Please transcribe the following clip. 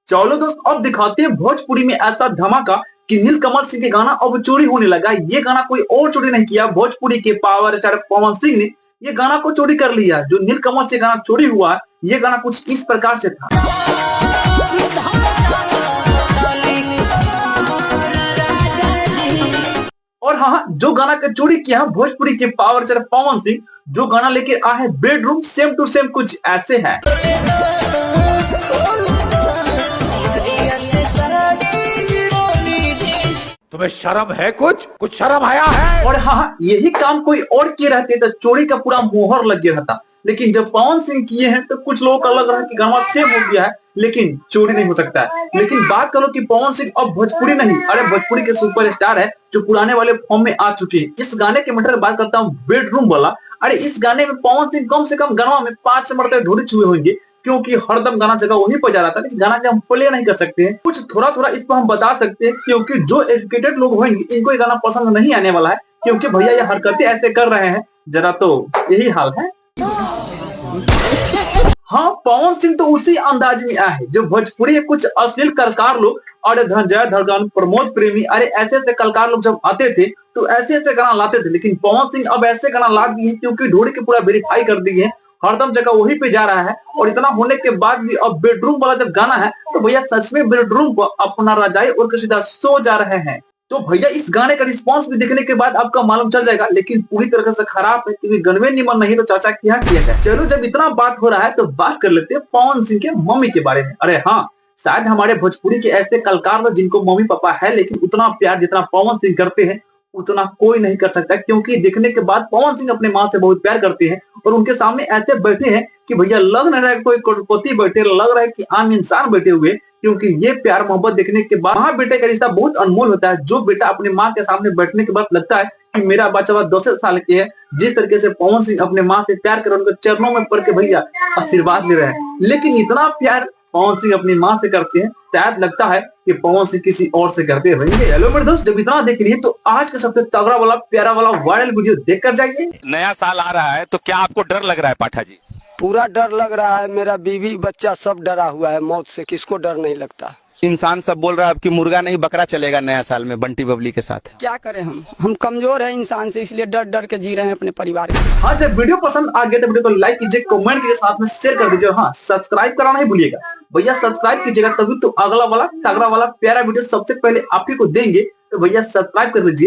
चलो दोस्त, अब दिखाते हैं भोजपुरी में ऐसा धमाका कि नीलकमल सिंह के गाना अब चोरी होने लगा। ये गाना कोई और चोरी नहीं किया, भोजपुरी के पावर स्टार पवन सिंह ने ये गाना को चोरी कर लिया। जो नीलकमल से गाना चोरी हुआ, ये गाना कुछ इस प्रकार से था। और हाँ, जो गाना का चोरी किया भोजपुरी के पावर स्टार पवन सिंह, जो गाना लेके आए हैं बेडरूम सेम टू सेम कुछ ऐसे है। तुम्हें शर्म है? कुछ शर्म आया है? और हाँ, यही काम कोई और किए रहते तो चोरी का पूरा मोहर लग गया रहता, लेकिन जब पवन सिंह किए हैं तो कुछ लोगों का लग रहा है कि गाना सेम हो गया है, लेकिन चोरी नहीं हो सकता है। लेकिन बात करो कि पवन सिंह अब भोजपुरी नहीं, अरे भोजपुरी के सुपरस्टार है जो पुराने वाले फॉर्म में आ चुके हैं। इस गाने के मैटर बात करता हूँ बेडरूम वाला। अरे इस गाने में पवन सिंह कम से कम गाना में 5 मरतबे ढोरी छुए होंगे, क्योंकि हरदम गाना जगह वहीं पर जा रहा था। लेकिन गाना के हम प्ले नहीं कर सकते हैं, कुछ थोड़ा थोड़ा इस पर हम बता सकते हैं, क्योंकि जो एजुकेटेड लोग होंगे इनको ये गाना पसंद नहीं आने वाला है, क्योंकि भैया ये हरकतें ऐसे कर रहे हैं। जरा तो यही हाल है। हाँ, पवन सिंह तो उसी अंदाज में आए हैं जो भोजपुरी के कुछ अश्लील कलाकार लोग और धनंजय धड़कन, प्रमोद प्रेमी, अरे ऐसे ऐसे कलाकार लोग जब आते थे तो ऐसे ऐसे गाना लाते थे। लेकिन पवन सिंह अब ऐसे गाना ला दिए क्योंकि ढोरी के पूरा वेरीफाई कर दिए हैं, हरदम जगह वहीं पे जा रहा है। और इतना होने के बाद भी अब बेडरूम वाला जब गाना है तो भैया सच में बेडरूम को अपना रजाई और सीधा सो जा रहे हैं। तो भैया इस गाने का रिस्पांस भी देखने के बाद आपका मालूम चल जाएगा, लेकिन पूरी तरह से खराब है, क्योंकि गनवे निमन नहीं तो चाचा क्या किया जाए। चलो, जब इतना बात हो रहा है तो बात कर लेते हैं पवन सिंह के मम्मी के बारे में। अरे हाँ, शायद हमारे भोजपुरी के ऐसे कलाकार लोग जिनको मम्मी पापा है, लेकिन उतना प्यार जितना पवन सिंह करते हैं उतना कोई नहीं कर सकता, क्योंकि देखने के बाद पवन सिंह अपने माँ से बहुत प्यार करते हैं और उनके सामने ऐसे बैठे हैं कि भैया लग नहीं रहा है कोई करोड़पति बैठे, लग रहा है कि आम इंसान बैठे हुए। क्योंकि ये प्यार मोहब्बत देखने के बाद माँ बेटे का रिश्ता बहुत अनमोल होता है। जो बेटा अपने माँ के सामने बैठने के बाद लगता है कि मेरा बच्चा 10 साल के है, जिस तरीके से पवन सिंह अपने माँ से प्यार कर उनके चरणों में पड़ के भैया आशीर्वाद ले रहे हैं। लेकिन इतना प्यार पवन सिंह अपनी माँ से करते हैं, शायद लगता है कि पवन सिंह किसी और से करते रहेंगे। हेलो मेरे दोस्त, जब इतना देख लिए तो आज का सबसे तगड़ा वाला प्यारा वाला वायरल वीडियो देख कर जाइए। नया साल आ रहा है तो क्या आपको डर लग रहा है पाठा जी? पूरा डर लग रहा है, मेरा बीवी बच्चा सब डरा हुआ है मौत से, किसको डर नहीं लगता। इंसान सब बोल रहा है कि मुर्गा नहीं बकरा चलेगा नया साल में बंटी बबली के साथ। क्या करें, हम कमजोर है इंसान से, इसलिए डर डर के जी रहे हैं अपने परिवार के। हाँ, जब वीडियो पसंद आ गया तो वीडियो को लाइक कीजिए, कमेंट कीजिए, साथ में शेयर कर दीजिए। हाँ, सब्सक्राइब करना नहीं भूलिएगा भैया, सब्सक्राइब कीजिएगा तभी तो अगला वाला तगड़ा वाला प्यारा वीडियो सबसे पहले आप ही को देंगे। तो भैया सब्सक्राइब कर लीजिए।